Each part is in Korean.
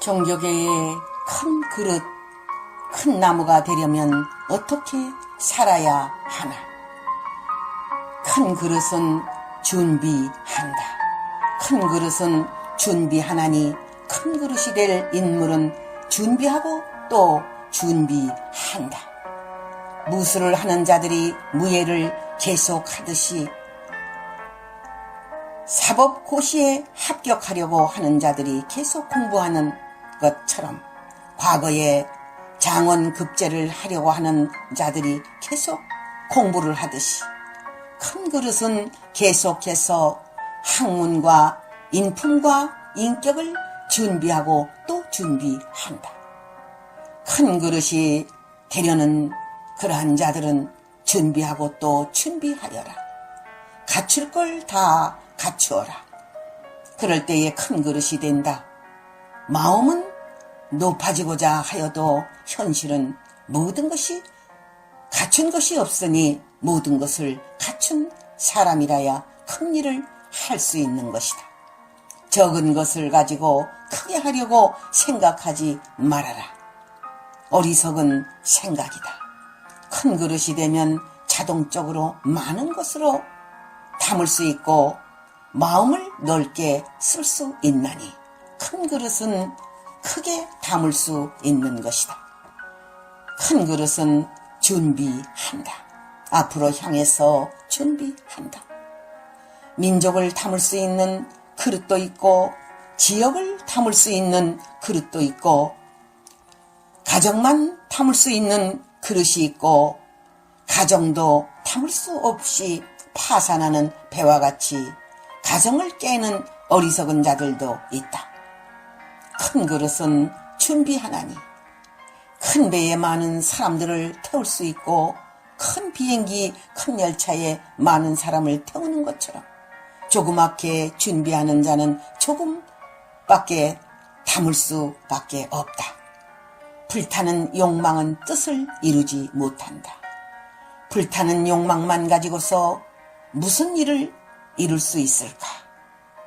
종교계의 큰 그릇, 큰 나무가 되려면 어떻게 살아야 하나? 큰 그릇은 준비한다. 큰 그릇은 준비하나니 큰 그릇이 될 인물은 준비하고 또 준비한다. 무술을 하는 자들이 무예를 계속하듯이 사법고시에 합격하려고 하는 자들이 계속 공부하는 것처럼 과거에 장원급제를 하려고 하는 자들이 계속 공부를 하듯이 큰 그릇은 계속해서 학문과 인품과 인격을 준비하고 또 준비한다. 큰 그릇이 되려는 그러한 자들은 준비하고 또 준비하여라. 갖출 걸 다 갖추어라. 그럴 때에 큰 그릇이 된다. 마음은 높아지고자 하여도 현실은 모든 것이 갖춘 것이 없으니 모든 것을 갖춘 사람이라야 큰 일을 할 수 있는 것이다. 적은 것을 가지고 크게 하려고 생각하지 말아라. 어리석은 생각이다. 큰 그릇이 되면 자동적으로 많은 것으로 담을 수 있고 마음을 넓게 쓸 수 있나니 큰 그릇은 크게 담을 수 있는 것이다. 큰 그릇은 준비한다. 앞으로 향해서 준비한다. 민족을 담을 수 있는 그릇도 있고 지역을 담을 수 있는 그릇도 있고 가정만 담을 수 있는 그릇이 있고 가정도 담을 수 없이 파산하는 배와 같이 가정을 깨는 어리석은 자들도 있다. 큰 그릇은 준비하나니 큰 배에 많은 사람들을 태울 수 있고 큰 비행기, 큰 열차에 많은 사람을 태우는 것처럼 조그맣게 준비하는 자는 조금밖에 담을 수밖에 없다. 불타는 욕망은 뜻을 이루지 못한다. 불타는 욕망만 가지고서 무슨 일을 이룰 수 있을까?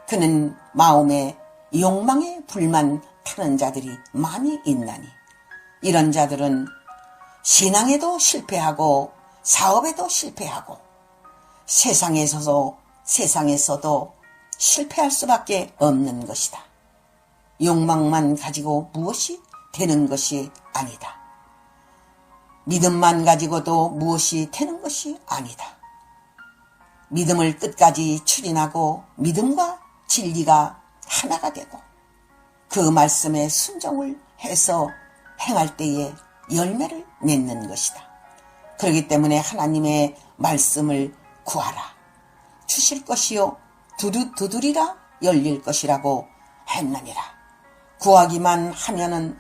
그는 마음에 욕망에 불만 타는 자들이 많이 있나니 이런 자들은 신앙에도 실패하고 사업에도 실패하고 세상에서도 실패할 수밖에 없는 것이다. 욕망만 가지고 무엇이 되는 것이 아니다. 믿음만 가지고도 무엇이 되는 것이 아니다. 믿음을 끝까지 추진하고 믿음과 진리가 하나가 되고 그 말씀에 순종을 해서 행할 때에 열매를 맺는 것이다. 그렇기 때문에 하나님의 말씀을 구하라. 주실 것이요 두드리라 열릴 것이라고 했느니라. 구하기만 하면은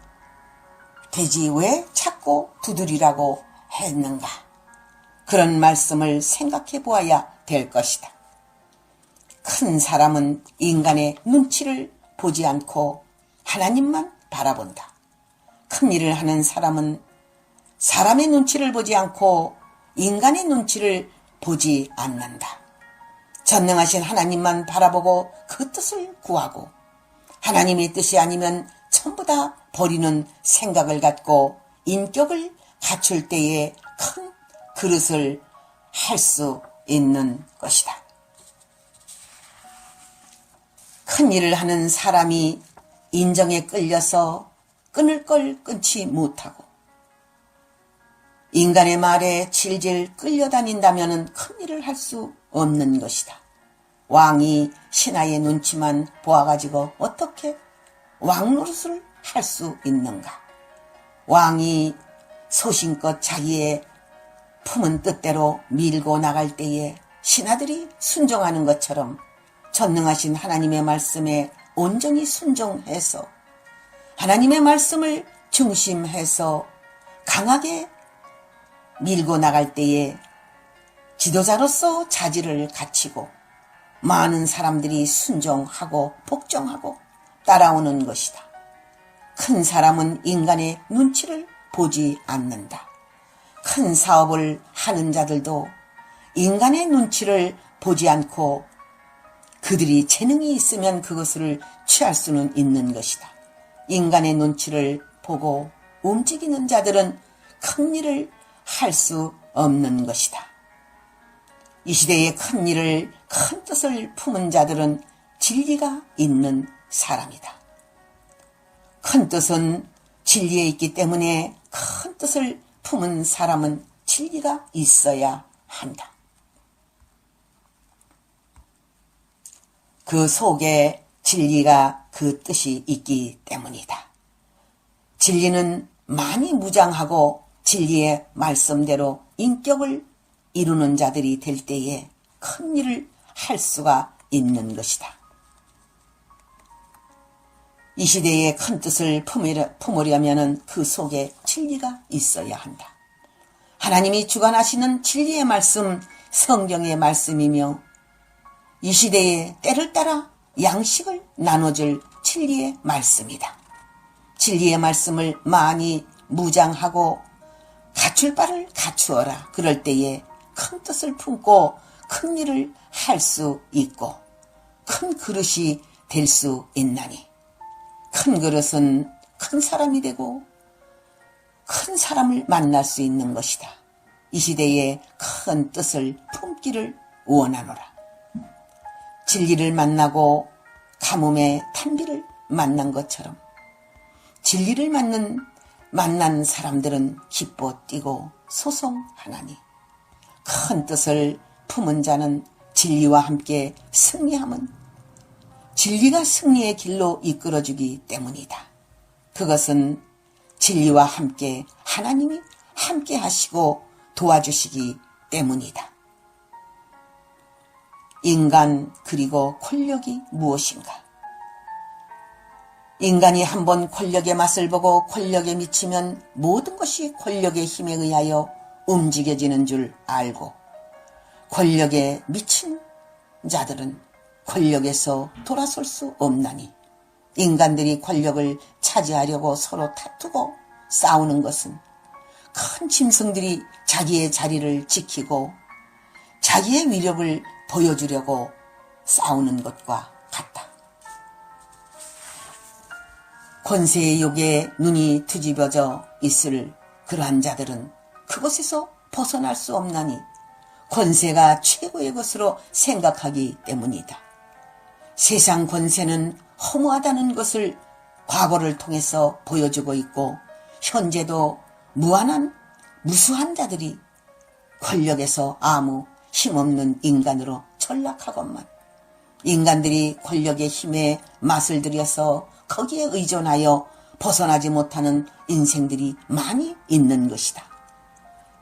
되지 왜 찾고 두드리라고 했는가? 그런 말씀을 생각해 보아야 될 것이다. 큰 사람은 인간의 눈치를 보지 않고 하나님만 바라본다. 큰 일을 하는 사람은 사람의 눈치를 보지 않고 인간의 눈치를 보지 않는다. 전능하신 하나님만 바라보고 그 뜻을 구하고 하나님의 뜻이 아니면 전부 다 버리는 생각을 갖고 인격을 갖출 때에 큰 그릇을 할 수 있는 것이다. 큰 일을 하는 사람이 인정에 끌려서 끊을 걸 끊지 못하고 인간의 말에 질질 끌려다닌다면 큰 일을 할 수 없는 것이다. 왕이 신하의 눈치만 보아가지고 어떻게 왕 노릇을 할 수 있는가? 왕이 소신껏 자기의 품은 뜻대로 밀고 나갈 때에 신하들이 순종하는 것처럼 전능하신 하나님의 말씀에 온전히 순종해서 하나님의 말씀을 중심해서 강하게 밀고 나갈 때에 지도자로서 자질을 갖추고 많은 사람들이 순종하고 복종하고 따라오는 것이다. 큰 사람은 인간의 눈치를 보지 않는다. 큰 사업을 하는 자들도 인간의 눈치를 보지 않고 그들이 재능이 있으면 그것을 취할 수는 있는 것이다. 인간의 눈치를 보고 움직이는 자들은 큰 일을 할 수 없는 것이다. 이 시대의 큰 일을, 큰 뜻을 품은 자들은 진리가 있는 사람이다. 큰 뜻은 진리에 있기 때문에 큰 뜻을 품은 사람은 진리가 있어야 한다. 그 속에 진리가 그 뜻이 있기 때문이다. 진리는 많이 무장하고 진리의 말씀대로 인격을 이루는 자들이 될 때에 큰 일을 할 수가 있는 것이다. 이 시대의 큰 뜻을 품으려면 그 속에 진리가 있어야 한다. 하나님이 주관하시는 진리의 말씀, 성경의 말씀이며 이 시대의 때를 따라 양식을 나눠줄 진리의 말씀이다. 진리의 말씀을 많이 무장하고 갖출 바를 갖추어라. 그럴 때에 큰 뜻을 품고 큰 일을 할 수 있고 큰 그릇이 될 수 있나니, 큰 그릇은 큰 사람이 되고 큰 사람을 만날 수 있는 것이다. 이 시대에 큰 뜻을 품기를 원하노라. 진리를 만나고 가뭄의 탄비를 만난 것처럼 진리를 만난 사람들은 기뻐 뛰고 소송하나니, 큰 뜻을 품은 자는 진리와 함께 승리함은 진리가 승리의 길로 이끌어주기 때문이다. 그것은 진리와 함께 하나님이 함께 하시고 도와주시기 때문이다. 인간 그리고 권력이 무엇인가? 인간이 한번 권력의 맛을 보고 권력에 미치면 모든 것이 권력의 힘에 의하여 움직여지는 줄 알고, 권력에 미친 자들은 권력에서 돌아설 수 없나니, 인간들이 권력을 차지하려고 서로 다투고 싸우는 것은 큰 짐승들이 자기의 자리를 지키고 자기의 위력을 보여주려고 싸우는 것과 같다. 권세의 욕에 눈이 뒤집어져 있을 그러한 자들은 그것에서 벗어날 수 없나니 권세가 최고의 것으로 생각하기 때문이다. 세상 권세는 허무하다는 것을 과거를 통해서 보여주고 있고, 현재도 무수한 자들이 권력에서 아무 힘없는 인간으로 전락하건만, 인간들이 권력의 힘에 맛을 들여서 거기에 의존하여 벗어나지 못하는 인생들이 많이 있는 것이다.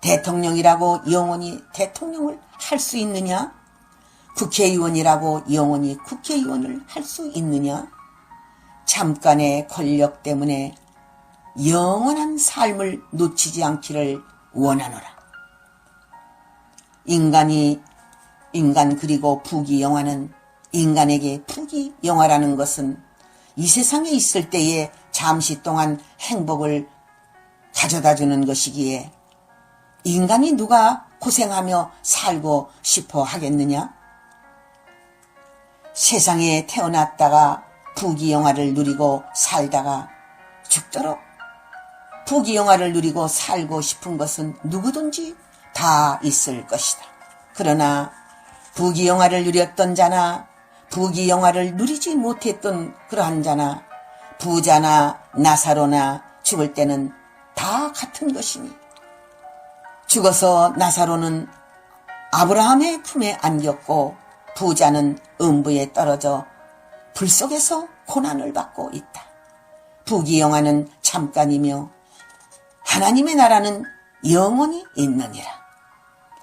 대통령이라고 영원히 대통령을 할 수 있느냐? 국회의원이라고 영원히 국회의원을 할 수 있느냐? 잠깐의 권력 때문에 영원한 삶을 놓치지 않기를 원하노라. 인간 그리고 부귀영화는, 인간에게 부귀영화라는 것은 이 세상에 있을 때에 잠시 동안 행복을 가져다 주는 것이기에, 인간이 누가 고생하며 살고 싶어 하겠느냐? 세상에 태어났다가 부귀영화를 누리고 살다가 죽도록 부귀영화를 누리고 살고 싶은 것은 누구든지 다 있을 것이다. 그러나 부귀영화를 누렸던 자나 부귀영화를 누리지 못했던 그러한 자나 부자나 나사로나 죽을 때는 다 같은 것이니, 죽어서 나사로는 아브라함의 품에 안겼고 부자는 음부에 떨어져 불 속에서 고난을 받고 있다. 부귀영화는 잠깐이며 하나님의 나라는 영원히 있느니라.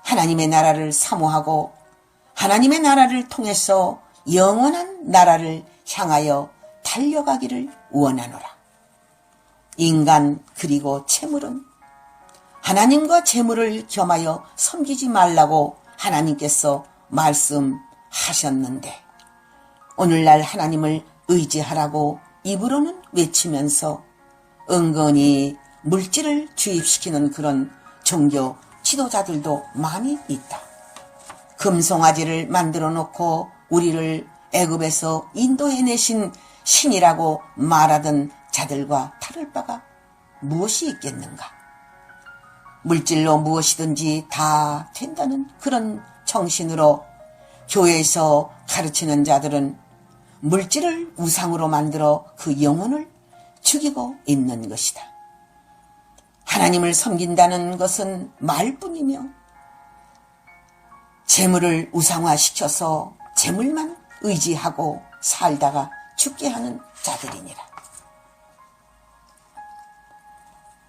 하나님의 나라를 사모하고 하나님의 나라를 통해서 영원한 나라를 향하여 달려가기를 원하노라. 인간 그리고 재물은, 하나님과 재물을 겸하여 섬기지 말라고 하나님께서 말씀하셨는데, 오늘날 하나님을 의지하라고 입으로는 외치면서 은근히 물질을 주입시키는 그런 종교 지도자들도 많이 있다. 금송아지를 만들어 놓고 우리를 애굽에서 인도해내신 신이라고 말하던 자들과 다를 바가 무엇이 있겠는가? 물질로 무엇이든지 다 된다는 그런 정신으로 교회에서 가르치는 자들은 물질을 우상으로 만들어 그 영혼을 죽이고 있는 것이다. 하나님을 섬긴다는 것은 말뿐이며 재물을 우상화시켜서 재물만 의지하고 살다가 죽게 하는 자들이니라.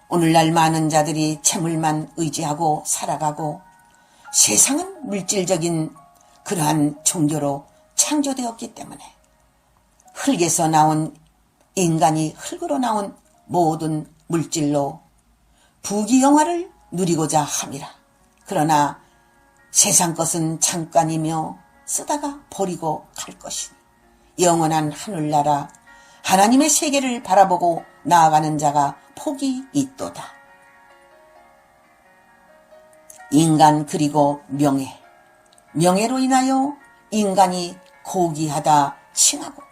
오늘날 많은 자들이 재물만 의지하고 살아가고 세상은 물질적인 그러한 종교로 창조되었기 때문에 흙에서 나온 인간이 흙으로 나온 모든 물질로 부귀영화를 누리고자 함이라. 그러나 세상 것은 잠깐이며 쓰다가 버리고 갈 것이니 영원한 하늘나라 하나님의 세계를 바라보고 나아가는 자가 복이 있도다. 인간 그리고 명예, 명예로 인하여 인간이 고귀하다 칭하고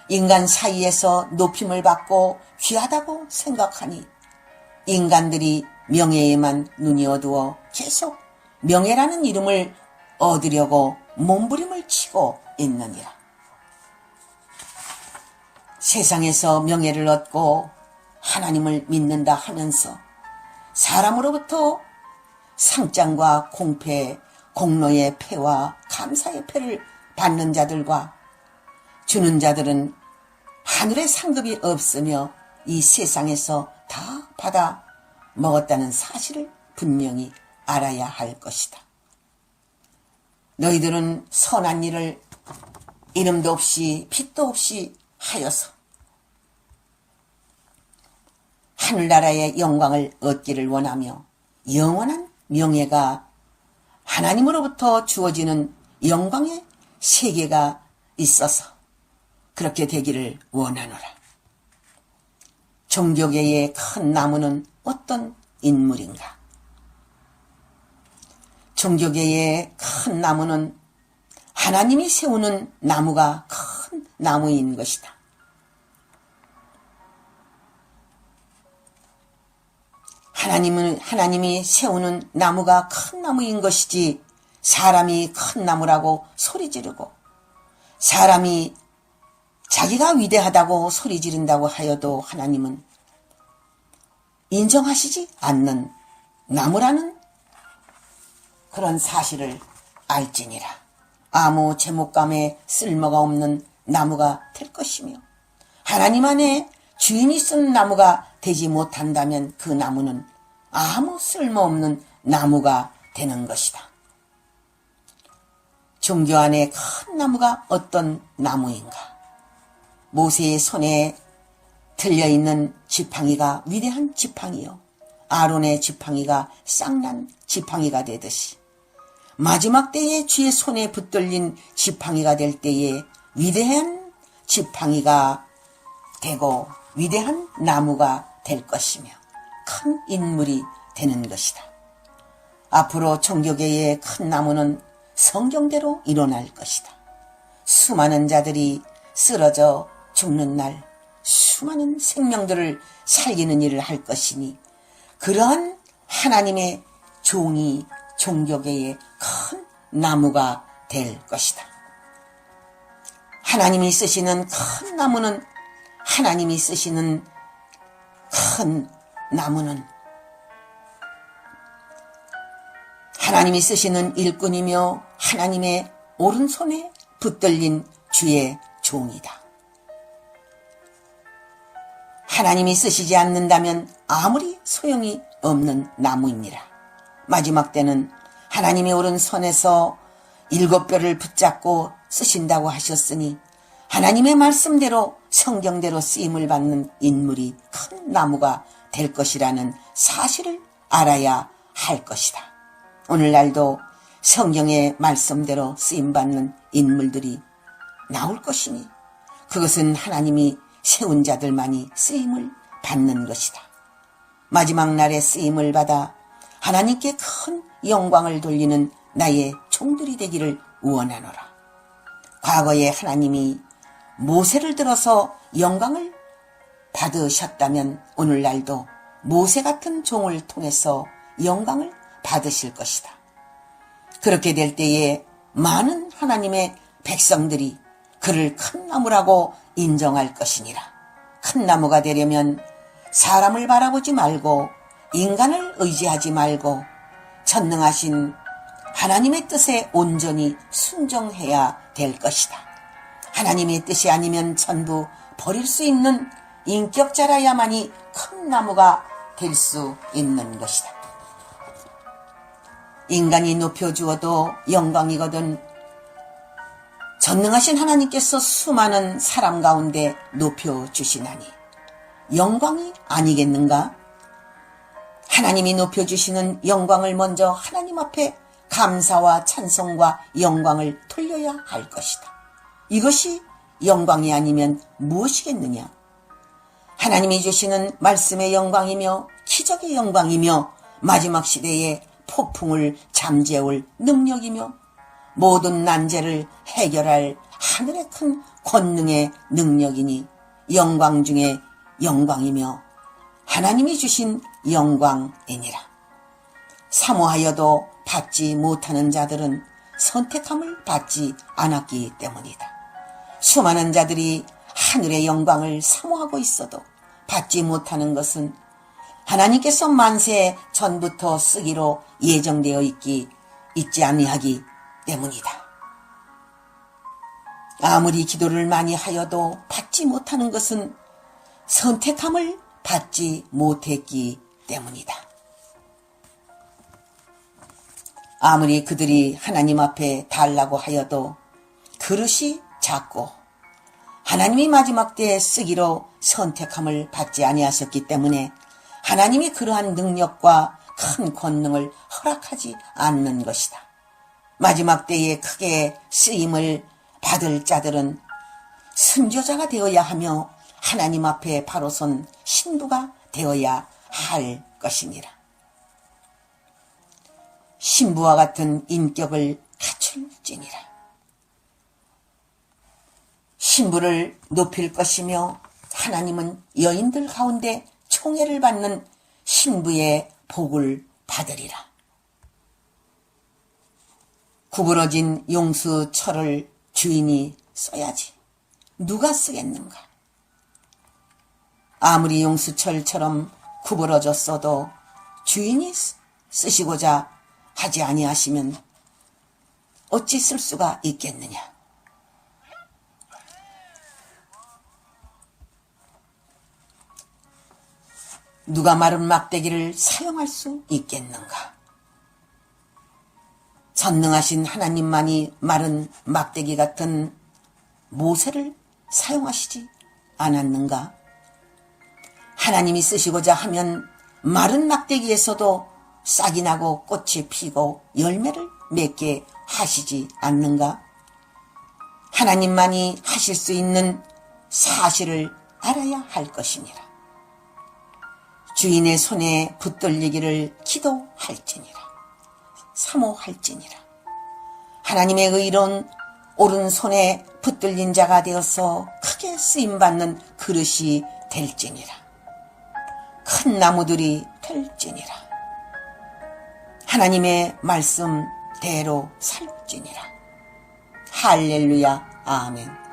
인간 사이에서 높임을 받고 귀하다고 생각하니 인간들이 명예에만 눈이 어두워 계속 명예라는 이름을 얻으려고 몸부림을 치고 있느니라. 세상에서 명예를 얻고 하나님을 믿는다 하면서 사람으로부터 상장과 공패, 공로의 패와 감사의 패를 받는 자들과 주는 자들은 하늘의 상급이 없으며 이 세상에서 다 받아 먹었다는 사실을 분명히 알아야 할 것이다. 너희들은 선한 일을 이름도 없이 빛도 없이 하여서 하늘나라의 영광을 얻기를 원하며 영원한 명예가 하나님으로부터 주어지는 영광의 세계가 있어서 그렇게 되기를 원하노라. 종교계의 큰 나무는 어떤 인물인가? 종교계의 큰 나무는 하나님이 세우는 나무가 큰 나무인 것이다. 하나님이 세우는 나무가 큰 나무인 것이지 사람이 큰 나무라고 소리 지르고 사람이 자기가 위대하다고 소리 지른다고 하여도 하나님은 인정하시지 않는 나무라는 그런 사실을 알지니라. 아무 제목감에 쓸모가 없는 나무가 될 것이며 하나님 안에 주인이 쓴 나무가 되지 못한다면 그 나무는 아무 쓸모없는 나무가 되는 것이다. 종교 안에 큰 나무가 어떤 나무인가? 모세의 손에 들려있는 지팡이가 위대한 지팡이요 아론의 지팡이가 쌍난 지팡이가 되듯이 마지막 때에 주의 손에 붙들린 지팡이가 될 때에 위대한 지팡이가 되고 위대한 나무가 될 것이며 큰 인물이 되는 것이다. 앞으로 종교계의 큰 나무는 성경대로 일어날 것이다. 수많은 자들이 쓰러져 죽는 날 수많은 생명들을 살리는 일을 할 것이니 그러한 하나님의 종이 종교계의 큰 나무가 될 것이다. 하나님이 쓰시는 큰 나무는 하나님이 쓰시는 큰 나무는 하나님이 쓰시는 일꾼이며 하나님의 오른손에 붙들린 주의 종이다. 하나님이 쓰시지 않는다면 아무리 소용이 없는 나무입니다. 마지막 때는 하나님의 오른손에서 7뼈를 붙잡고 쓰신다고 하셨으니 하나님의 말씀대로 성경대로 쓰임을 받는 인물이 큰 나무가 될 것이라는 사실을 알아야 할 것이다. 오늘날도 성경의 말씀대로 쓰임받는 인물들이 나올 것이니 그것은 하나님이 세운 자들만이 쓰임을 받는 것이다. 마지막 날에 쓰임을 받아 하나님께 큰 영광을 돌리는 나의 종들이 되기를 원하노라. 과거에 하나님이 모세를 들어서 영광을 받으셨다면 오늘날도 모세 같은 종을 통해서 영광을 받으실 것이다. 그렇게 될 때에 많은 하나님의 백성들이 그를 큰 나무라고 인정할 것이니라. 큰 나무가 되려면 사람을 바라보지 말고 인간을 의지하지 말고 전능하신 하나님의 뜻에 온전히 순종해야 될 것이다. 하나님의 뜻이 아니면 전부 버릴 수 있는 인격자라야만이 큰 나무가 될 수 있는 것이다. 인간이 높여주어도 영광이거든 전능하신 하나님께서 수많은 사람 가운데 높여주시나니 영광이 아니겠는가? 하나님이 높여주시는 영광을 먼저 하나님 앞에 감사와 찬송과 영광을 돌려야 할 것이다. 이것이 영광이 아니면 무엇이겠느냐? 하나님이 주시는 말씀의 영광이며 기적의 영광이며 마지막 시대에 폭풍을 잠재울 능력이며 모든 난제를 해결할 하늘의 큰 권능의 능력이니 영광 중에 영광이며 하나님이 주신 영광이니라. 사모하여도 받지 못하는 자들은 선택함을 받지 않았기 때문이다. 수많은 자들이 하늘의 영광을 사모하고 있어도 받지 못하는 것은 하나님께서 만세 전부터 쓰기로 예정되어 있지 아니하기 때문이다. 아무리 기도를 많이 하여도 받지 못하는 것은 선택함을 받지 못했기 때문이다. 아무리 그들이 하나님 앞에 달라고 하여도 그릇이 작고 하나님이 마지막 때에 쓰기로 선택함을 받지 아니하셨기 때문에 하나님이 그러한 능력과 큰 권능을 허락하지 않는 것이다. 마지막 때에 크게 쓰임을 받을 자들은 순교자가 되어야 하며 하나님 앞에 바로 선 신부가 되어야 할 것이니라. 신부와 같은 인격을 갖출지니라. 신부를 높일 것이며 하나님은 여인들 가운데 총애를 받는 신부의 복을 받으리라. 구부러진 용수철을 주인이 써야지 누가 쓰겠는가? 아무리 용수철처럼 구부러졌어도 주인이 쓰시고자 하지 아니하시면 어찌 쓸 수가 있겠느냐? 누가 마른 막대기를 사용할 수 있겠는가? 전능하신 하나님만이 마른 막대기 같은 모세를 사용하시지 않았는가? 하나님이 쓰시고자 하면 마른 막대기에서도 싹이 나고 꽃이 피고 열매를 맺게 하시지 않는가? 하나님만이 하실 수 있는 사실을 알아야 할 것이니라. 주인의 손에 붙들리기를 기도할지니라. 사모할지니라. 하나님의 의로운 오른손에 붙들린 자가 되어서 크게 쓰임받는 그릇이 될지니라. 큰 나무들이 될지니라. 하나님의 말씀대로 살지니라. 할렐루야. 아멘.